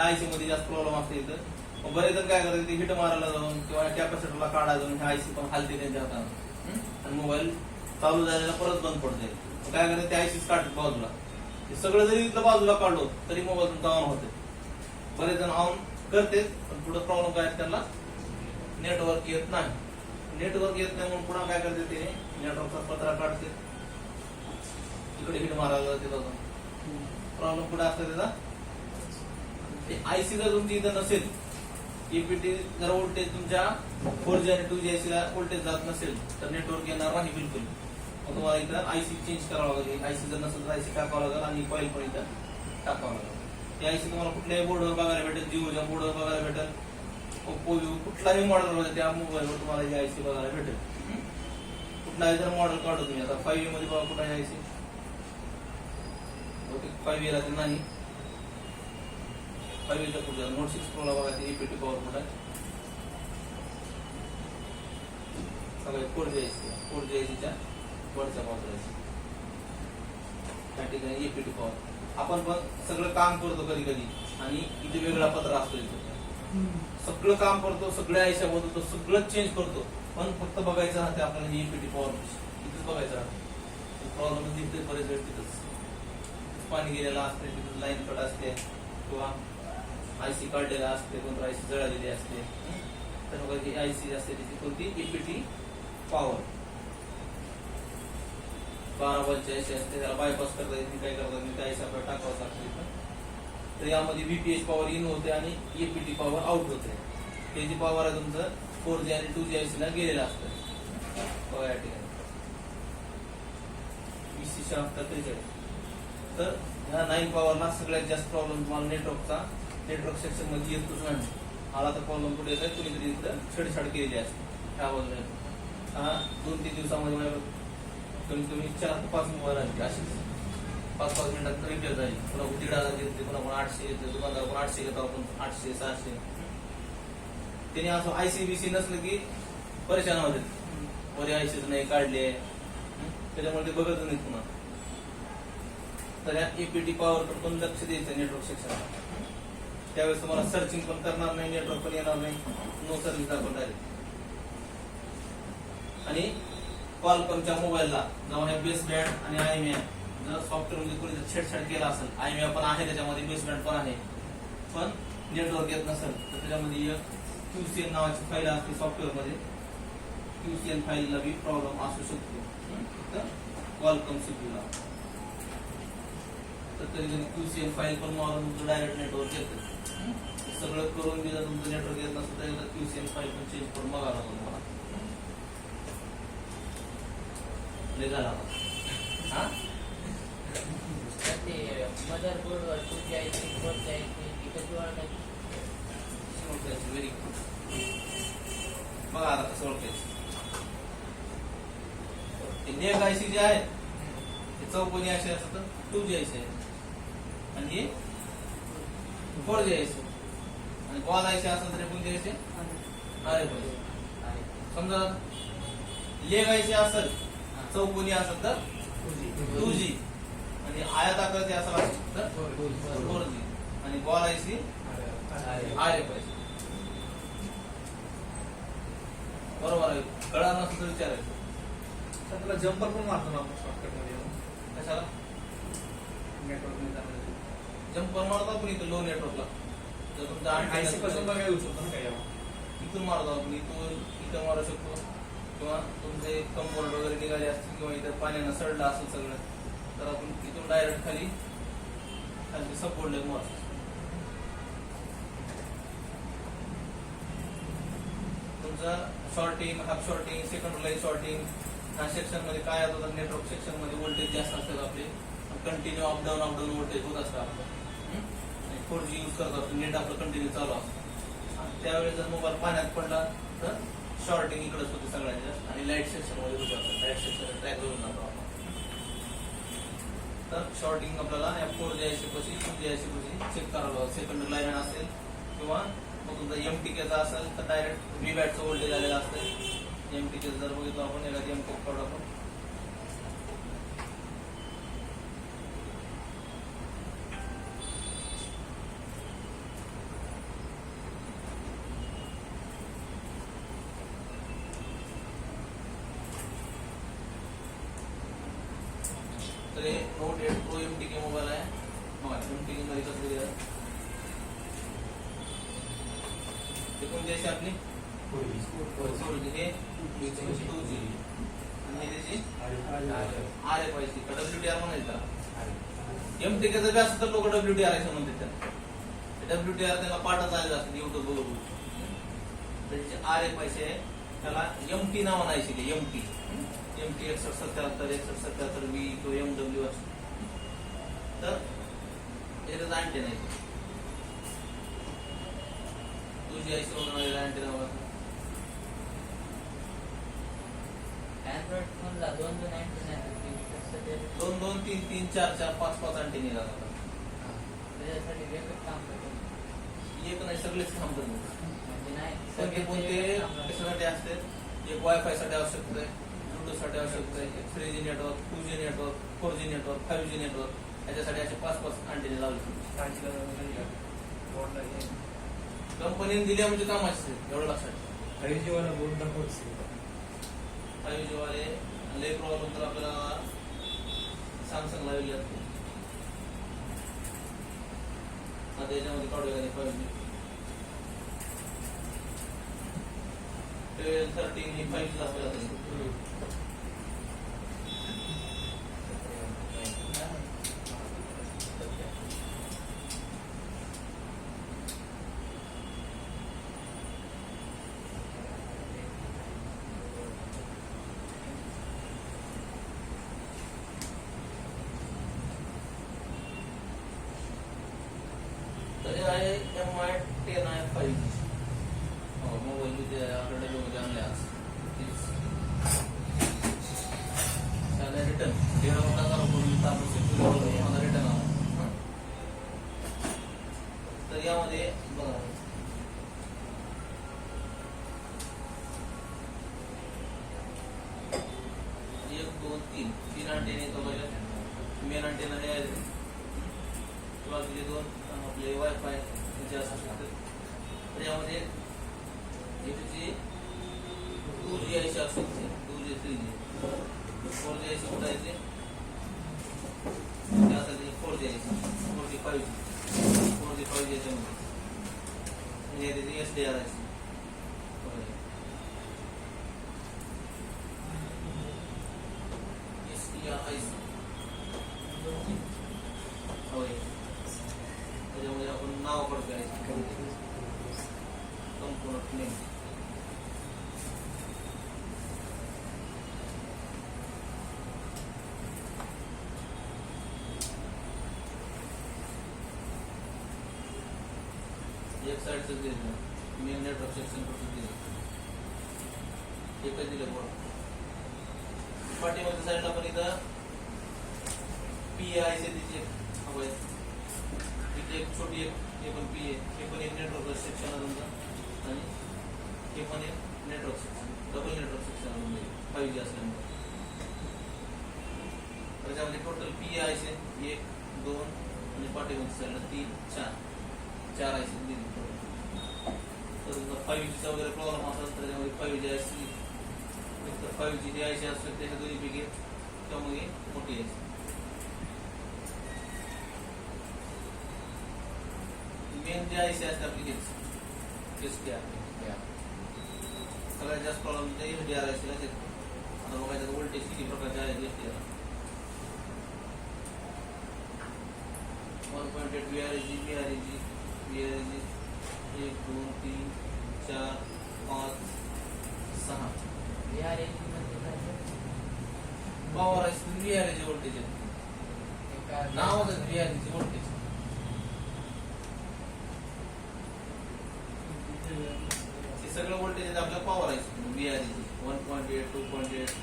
IC मध्ये जास्त problem असते इथं. मग बरेच जण काय करतात ते हिट मारायला जाऊन किंवा कॅपॅसिटरला काढा जाऊन हे आयसी पण हलते त्यांच्या हाताने आणि मोबाईल चालू झालेला परत बंद पडते. काय करतात ते आयसीच काढतात बाजूला. हे सगळं जरी इथं बाजूला काढलो तरी मोबाईल तुमचा ऑन होते. बरेच जण ऑन करते पण पुढे प्रॉब्लेम काय त्याला नेटवर्क येत नाही. नेटवर्क येत नाही म्हणून पुन्हा काय करते ते नेटवर्कचा पत्रा काढते इकडे हिट मारायला जाते. प्रॉब्लेम कुठे असतो त्याचा आयसी जर तुमची इथं नसेल ईपीटी जर व्होल्टेज तुमच्या 4G आणि 2G आयसी ला व्होल्टेज जात नसेल तर नेटवर्क येणार नाही बिलकुल. मग तुम्हाला इथं आयसी चेंज करावं लागेल. आयसी जर नसेल तर आयसी टाकावं लागेल आणि कॉईल पण इथं टाकावं लागेल. ती आयसी तुम्हाला कुठल्याही बोर्डवर बघायला भेटेल. जिओच्या बोर्डवर बघायला भेटेल. ओप्पो कुठलाही मॉडेल मध्ये त्या मोबाईलवर तुम्हाला ही आयसी बघायला भेटेल. कुठलाही जर मॉडेल काढतो तुम्ही आता 5G मध्ये बघा कुठे आयसी 5G ला नाही 5G च्या पुढे नोट 6 प्रो ला बघा ते ईपीटी पॉवर मोड आहे. सगळे 4G च्या वरच्या बाजूला त्या ठिकाणी ईपीटी पॉवर. आपण पण सगळं काम करतो कधी कधी आणि इथे वेगळा पत्र असतो. इथे सगळं काम करतो सगळ्या आयशा बदलतो सगळं चेंज करतो पण फक्त बघायचं राहते आपल्याला ईपीटी पॉवर इथेच बघायचं राहते. प्रॉब्लेम दिसते बरेच वेळ तिथंच पाणी गेलेलं असते तिथं लाईन कट असते किंवा आयसी काढलेला असते कोणतं आयसी जळालेली असते. तर जी आयसी असते त्याची कोणती ईपीटी पॉवर 12 वोल्टची आयसी असते. त्याला बायपास करता येते. काय करतात मी त्या आयसी आपल्याला टाकावं लागतं. तर यामध्ये VPH पॉवर इन होते आणि ईपीटी पॉवर आउट होते. हे जी पॉवर आहे तुमचं 4G आणि 2G आयसी ला गेलेलं असतं बघा या ठिकाणी 2043. तर ह्या 9 पॉवरला सगळ्यात जास्त प्रॉब्लेम तुम्हाला नेटवर्क सेक्शन मध्ये येतोच नाही. मला तर प्रॉब्लेम कुठे येत आहे कुणीतरी इथं छेडछाड केलेली असते. त्या बाजूने 2-3 दिवसामध्ये कमीत कमी 4 ते 5 मोबाईल आले असे 5-5 मिनिटात रिपेअर झाली. पुन्हा 1,500 घेतले पुन्हा 800 घेतले दुकानदार पण 800 घेतो आपण 800-600. त्याने असं ICBC नसलं की परेशान होते. वरी आयसीच नाही काढले त्याच्यामुळे ते बघत नाही पुन्हा. तर या ईपीटी पॉवर पण लक्ष द्यायचं नेटवर्क सेक्शन. त्यावेळेस तुम्हाला सर्चिंग पण करणार नाही नेटवर्क पण येणार नाही. नो सर्व्हिस दाखवून डायरेक्ट. आणि कॉलकॉमच्या मोबाईलला जेव्हा हे बेस बँड आणि IMEI जर सॉफ्टवेअर मध्ये कोणी छेडछाड केला असेल IMEI पण आहे त्याच्यामध्ये बेस बँड पण आहे पण नेटवर्क येत नसेल तर त्याच्यामध्ये एक QCN नावाची फाईल असते सॉफ्टवेअर मध्ये. QCN फाईलला बी प्रॉब्लेम असू शकतो कॉलकॉम सीपीयूला. तर कधी QCN फाईल पण मारून तुमचं डायरेक्ट नेटवर्क येतं. सगळं करून बी जर तुमचं नेटवर्क येत नसेल तर QCN फाईल पण चेंज करून बघायला लागतो तुम्हाला. झाला motherboard 2G IC 4G IC इथं व्हेरी गुड. बघा आता कसं ओळखायचं. नेक आयसी जे आहे ते चौकोनी आयसी असतं 2G आयसी आहे आणि हे 4G आयसी आणि कॉल आयसी असेल तर कोणती आयसी अरे समजा लेग आयसी असेल चौकोनी असेल तर 2G आणि आयताकृती असेल तर 4G आणि बॉल आयसी RF. बरोबर आहे. कळा नसेल तर विचारायचं. त्याला जम्पर पण मारतो ना आपण शॉर्टकट मध्ये. कशाला नेटवर्क जम्पर मारतो आपण इथं लो नेटवर्कला. जर तुमचा आयसी पासून बघा येऊ शकतो ना काही इथून मारतो आपण इथं मारू शकतो किंवा तुमचे कंपाऊंड वगैरे निघाले असतील किंवा इथं पाण्यानं सडलं असेल सगळं तर आपण इथून डायरेक्ट खाली सपोर्ट लेग मारू शकतो. तुमचं shorting half shorting second line shorting ह्या सेक्शन मध्ये काय होतं नेटवर्क सेक्शन मध्ये व्होल्टेज जास्त असतात आपले कंटिन्यू अपडाऊन व्होल्टेज होत असतं आपलं. 4G यूज करतो नेट आपलं कंटिन्यू चालू असतं. त्यावेळेस जर मोबाईल पाण्यात पडला तर शॉर्टिंग इकडेच होते सगळ्यांच्या आणि लाईट सेक्शन मध्ये होत असतं. लाईट सेक्शन ट्रॅक करून जातो आपण. तर शॉर्टिंग आपल्याला या 4G आयसी पाशी 2G आयसी पाशी चेक करावं लागेल. सेकंड लाईन असेल किंवा मग तुमचा MTKचा असेल तर डायरेक्ट VBATचं व्होल्टेज आलेलं असतं. MTK जर बघितलं आपण एखादी MTK काढू आपण ते कोणती अशी आपली हे 2G आणि हे त्याची RFIC का WTR म्हणायचं MTK जास्त तर लोक WTR म्हणतात त्याला WTR त्याला पाठच आलेलं असतं युट्यूब बघून त्याची RFIC आहे त्याला MT नाव म्हणायची ते MT 6177 6177 V तो MW असतो तर त्याचा अँटेना आहे 2G IC म्हणून अँटेना अँड्रॉइड फोनला 2 अँटेना आहेत. 2 2 3 3 4 4 5 5 अँटेने लागतात त्याच्यासाठी वेगळं काम करतो. एक नाही सगळेच काम करतात म्हणजे नाही कोणते कोणते कशासाठी असते एक वायफाय साठी आवश्यक आहे ब्लूटूथ साठी आवश्यक आहे 3G network 2G network 4G network 5G network याच्यासाठी असे 5 अँटेने लावले कंपनीने दिल्या म्हणजे कामाचे एवढं लक्षात 5G वाला बोर्ड दाखवतो 5G वाले लय प्रॉब्लेम तर आपल्याला सॅमसंग लावली असते आता याच्यामध्ये काढूया 5G 12 13 ही 5G आपल्याला तर आहे MI 10i 5G मोबाईल मध्ये आपल्याकडे लोक आणले आज त्याला रिटर्न 1,500 रुपये आपण सेक्युरिटी मला रिटर्न आला तर यामध्ये बघा 1 2 3 3 अँटेने येतो बघा मेन अँटेना हे आहे किंवा तुझे 2 आपले वायफाय त्याचे असू शकतात तर यामध्ये हे तुझी 2G IC असू शकते 2G 3G 4G IC कुठं आहे त्यासाठी 4G IC 4G 5G याच्यामध्ये हे त्याचे SDR IC होय त्याच्यामध्ये आपण नाव पडतोय संपूर्ण नेम एक साईडचं दिलं मेन नेटवर्क सेक्शन कुठं दिलं एकच दिलं बोर्ड पाठीमागच्या साईडला पण इथं PI चे तिचे हवं आहे इथे एक छोटी हे पण PA हे पण एक नेटवर्क सेक्शन तुमचं आणि हे पण एक network section double network section 5G असल्यामुळे त्याच्यामध्ये टोटल PI चे 1 2 आणि पाठीमागच्या साईडला 3 4 IC दिली तर 5G चा वगैरे प्रॉब्लेम असेल तर त्याच्यामध्ये 5G IC 5G जे IC असतात त्याच्या दोन्ही पैकी त्यामुळे मोठी IC मेन जे IC असते आपली SDR सगळ्यात जास्त प्रॉब्लेम ते SDR IC ला येतो आता बघा त्याचा व्होल्टेज किती प्रकारचे आहे SDR 1.8 VREG 1 2 3 4 5 6 power VREG voltage नावाच VREG व्होल्टेज हे सगळं व्होल्टेज आपल्याला पॉवर आहे VREG 1.8 2.8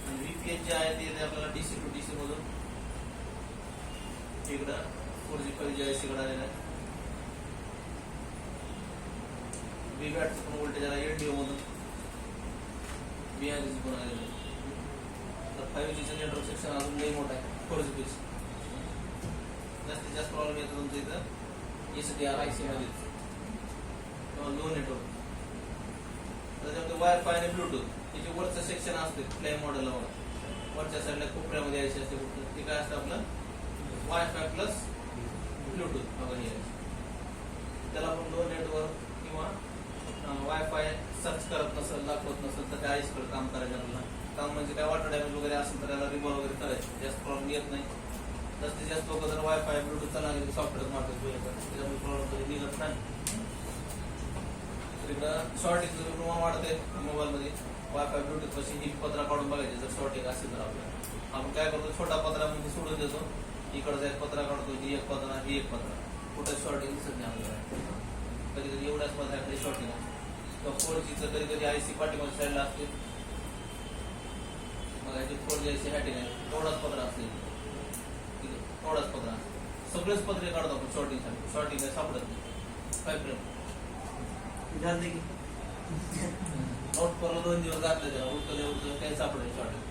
आणि VPH जे आहे ते आपल्याला DC to DC मधून इकडं 4G 5G IC कडे आलेला आहे VWAT पण व्होल्टेज आला LDO मधून VREG पण आलेलं आहे तर 5G चं नेटवर्क सेक्शन अजून लई मोठं आहे 4G पेक्षा जास्तीत जास्त प्रॉब्लेम येतो तुमचं इथं SDR IC मध्ये किंवा लो नेटवर्क त्याच्यामध्ये वायफाय आणि ब्लूटूथ याचे वरचं सेक्शन असते फ्लेम मॉडेलला वरच्या साईडला कोपऱ्यामध्ये IC असते कुठलं ते काय असतं आपलं वायफाय प्लस ब्लूटूथ आपण हे त्याला आपण लो नेटवर्क किंवा करत नसेल, दाखवत नसेल तर त्या आईसकडे काम करायचं आपल्याला. काम म्हणजे काय वॉटर डॅमेज वगैरे असेल तर त्याला रिमूव्ह वगैरे करायचं. जास्त प्रॉब्लेम येत नाही. जास्तीत जास्त लोक जर वायफाय ब्लूटूथ चालणार सॉफ्टवेअर मारतात त्याच्यामुळे प्रॉब्लेम कधी निघत नाही. तर इकडं शॉर्टिंगचं प्रमाण वाढत आहे मोबाईलमध्ये. वायफाय ब्लूटूथ पाशी ही पत्रा काढून बघायचे जर शॉर्टिंग असेल तर आपल्याला. आपण काय करतो, छोटा पत्रा म्हणजे सोडून देतो, इकडचा एक पत्रा काढतो, ही एक पत्रा, ही एक पत्रा, कुठं शॉर्टिंग दिसत नाही आपल्याला. कधी कधी एवढ्याच पत्र्याकडे शॉर्टिंग असते. किंवा 4Gचं कधी कधी आयसी पाठीमागच्या साईडला असते, मग याची 4G आयसी हॅटिंग आहे, तेवढाच पत्रा असते, तेवढाच पत्रा असते. सगळेच पत्रे काढतो आपण शॉर्टिंगसाठी. शॉर्टिंग काय सापडत नाही. काय फ्रेंड झाले की नोट परला 2 दिवस घातले त्याला, उठलं काही सापडेल शॉर्टिंग.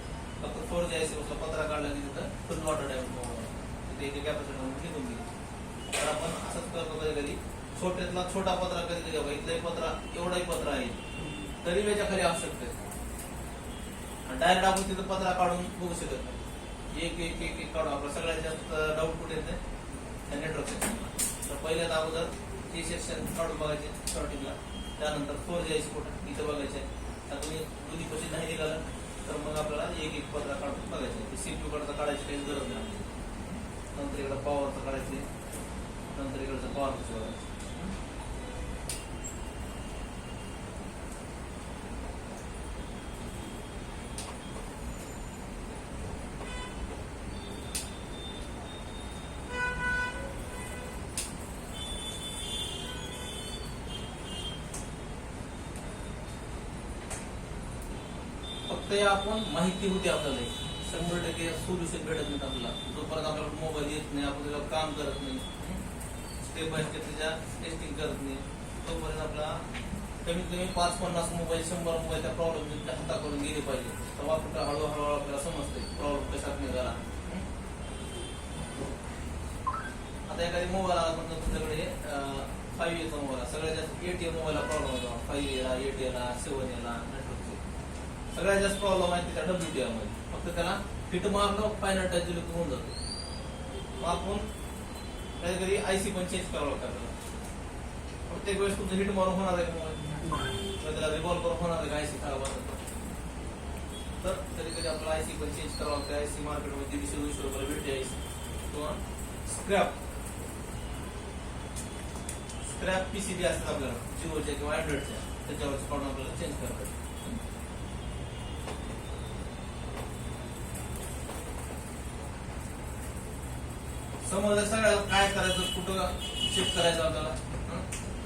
फक्त 4G आयसी पत्रा काढला की तिथं फुल वॉटर डॅमेज तिथे एक कॅपॅसिटर निघून गेली. तर आपण असंच करतो कधी कधी. छोट्यातला छोटा पत्रा कधी कधी बघा, इथलाही पत्रा एवढाही पत्रा आहे तरी त्याच्या खाली आवश्यकता आहे. डायरेक्ट आपण तिथं पत्रा काढून बघू शकत नाही. एक एक एक एक काढू. आपला सगळ्यात जास्त डाऊट कुठे येते, त्या नेटवर्क सेक्शनला. तर पहिल्यात अगोदर हे सेक्शन काढून बघायचे शॉर्टिंगला, त्यानंतर 4G आयसी कुठं इथं बघायचे. तर तुम्ही दोन्ही पैसे नाही निघालं तर मग आपल्याला एक एक पत्रा काढून बघायचे. CPU कडचा काढायची काही गरज नाही. नंतर इकडं पॉवरचं काढायचे, नंतर इकडचं पॉवर बघायचं. फक्त आपण माहिती होती आपल्याला, 100% सोल्युशन भेटत नाही आपल्याला. जोपर्यंत आपल्याला मोबाईल येत नाही, आपण त्याला काम करत नाही, स्टेप बाय स्टेप त्याच्या टेस्टिंग करत नाही, तोपर्यंत आपला कमीत कमी 5-50 मोबाईल 100 मोबाईल त्या प्रॉब्लेम हाताकडून गेले पाहिजे. तेव्हा आपण हळूहळू आपल्याला समजते प्रॉब्लेम कशात निघाला. आता एखादी मोबाईल आला म्हणजे तुमच्याकडे 5Aचा मोबाईल, सगळ्यात जास्त 8A मोबाईलला प्रॉब्लेम होतो. 5Aला, 8Aला, 7Aला सगळ्यात जास्त प्रॉब्लेम आहे त्याच्या WTI मध्ये. फक्त त्याला फिट मारणं फायनल टच दिलं होऊन जातो. मग आपण कधी कधी आयसी पण चेंज करावं लागतं. प्रत्येक वेळेस तुमचं हिट मारून होणार आहे का मोबाईल, त्याला रिव्हॉल्व करून होणार आहे का आयसी खराब असेल तर कधी कधी आपल्याला आयसी पण चेंज करावं लागतं. आयसी मार्केटमध्ये 150-200 रुपयाला भेटते आयसी. किंवा स्क्रॅप पीसीबी असतात आपल्याला जिओच्या किंवा अँड्रॉइडच्या, त्याच्यावरचं काढून आपल्याला चेंज करतात. समजा सगळ्याला काय करायचं, कुठं शिफ्ट करायचं आपल्याला.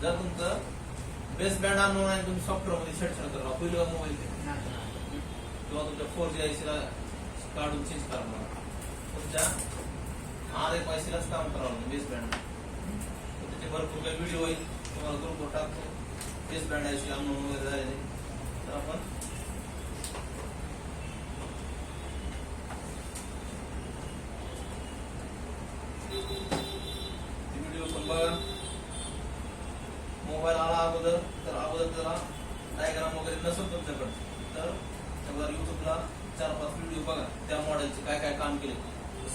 जर तुमचं बेस बँड आणून आणि तुम्ही सॉफ्टवेअर मध्ये छेडछाड करा, होईल का मोबाईल किंवा तुमच्या 4G आयसीला काढून चेंज करा. तुमच्या RFICलाच काम करावं लागतं बेस बँड. त्याचे भरपूर काही व्हिडिओ होईल तुम्हाला ग्रुपवर टाकतो. बेस बँड आयसी आणून वगैरे झालेले तर आपण व्हिडिओ पण बघा. मोबाईल आला अगोदर तर अगोदर त्याला डायग्राम वगैरे नसेल तुमच्याकडे तर त्यावर युट्यूबला 4-5 व्हिडिओ बघा, त्या मॉडेलचे काय काय काम केले.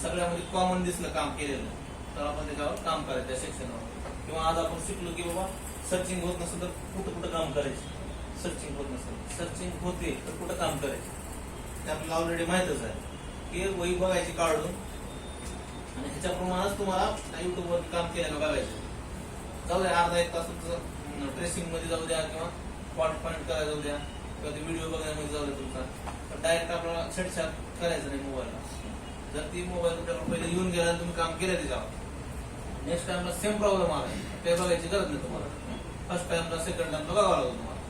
सगळ्यामध्ये कॉमन दिसलं काम केलेलं तर आपण त्याच्यावर काम करायचं त्या सेक्शनवर. किंवा आज आपण शिकलो की बाबा सर्चिंग होत नसेल तर कुठं कुठं काम करायचं. सर्चिंग होत नसेल, सर्चिंग होते तर कुठं काम करायचं ते आपल्याला ऑलरेडी माहितच आहे. की वही बघायची काढून आणि ह्याच्याप्रमाणेच तुम्हाला युट्यूबवर काम केलं बघायचं. जाऊ द्या अर्धा-1 तास ट्रेसिंग मध्ये जाऊ द्या किंवा पॉइंट करायला जाऊ द्या किंवा ते व्हिडिओ बघण्यामध्ये जाऊ द्या तुमचा. पण डायरेक्ट आपल्याला छेडछाड करायचं नाही मोबाईलला. जर ती मोबाईल तुमच्याकडे पहिले येऊन गेला आणि तुम्ही काम केलं त्याच्यावर, नेक्स्ट टाइमला सेम प्रॉब्लेम आला ते बघायची गरज नाही तुम्हाला. फर्स्ट टाइमला सेकंड टाइमला बघावं लागतं तुम्हाला.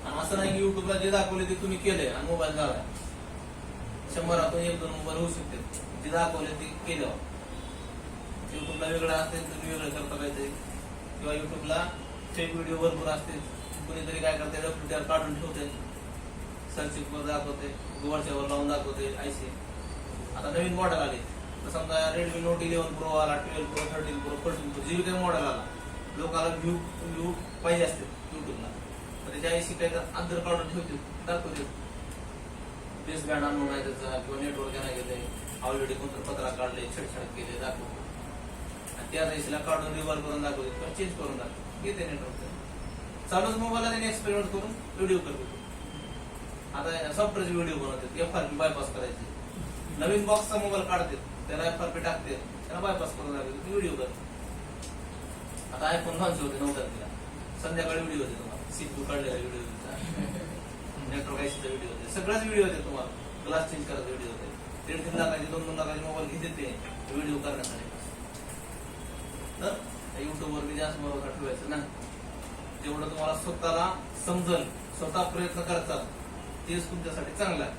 आणि असं नाही की युट्यूबला जे दाखवले ते तुम्ही केले आणि मोबाईल झाला. 100 1-2 मोबाईल होऊ शकते जे दाखवले ते केलं. युट्यूबला वेगळं असते तुम्ही वेगळं करता काहीतरी, किंवा युट्यूबला फेक व्हिडिओ भरपूर असते. कुणीतरी काय करते WTI काढून ठेवते, सर्चिंग वर दाखवते, गुगलच्या वर लावून दाखवते आयसी. आता नवीन मॉडेल आले तर समजा Redmi Note 11 Pro आला, 12 Pro, 13 Pro, 14 Pro, जे काही मॉडेल आला लोकांना व्ह्यू पाहिजे असते युट्यूबला तर त्याच्या आयसी काही अंतर काढून ठेवते, दाखवते बेस बँड आणून नाही त्याचा किंवा नेटवर्क नाही घेते, ऑलरेडी कोणतं पत्रा काढले, छेडछाड केले दाखवतो आणि त्या आयसीला काढून रिव्हॉल्व करून दाखवते किंवा चेंज करून दाखवते, घेते नेटवर्क चालूच मोबाईलला त्याने एक्सपेरिमेंट करून व्हिडिओ करतो. आता सॉफ्टवेअरचे व्हिडिओ बनवतात, FRP बायपास करायचे. नवीन बॉक्सचा मोबाईल काढते, त्याला FRP टाकते, त्याला बायपास करून लागले व्हिडिओ करते. आता आयफोन लॉन्च होते 9 तारखेला, संध्याकाळी व्हिडिओ होते तुम्हाला, सीपू काढलेला व्हिडिओ होता, नेटवर्क आयसीचा व्हिडिओ होते, सगळ्याच व्हिडिओ होते तुम्हाला. ग्लास चेंज करायचा व्हिडिओ होते. 1.5 लाखाचे 2 लाखाचे मोबाईल घेते ते व्हिडिओ करण्यासाठी. तर युट्यूबवर मी जास्त भरोसा ठेवायचं ना. जेवढं तुम्हाला स्वतःला समजल, स्वतः प्रयत्न करतात, तेच तुमच्यासाठी चांगलं आहे.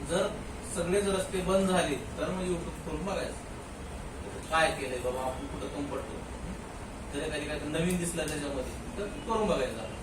जर सगळेच रस्ते बंद झाले तर मग युट्यूब करून बघायचं काय केलंय बाबा, आपण कुठं कमी पडतो. जर एखादी काय नवीन दिसलं त्याच्यामध्ये तर करून बघायचं.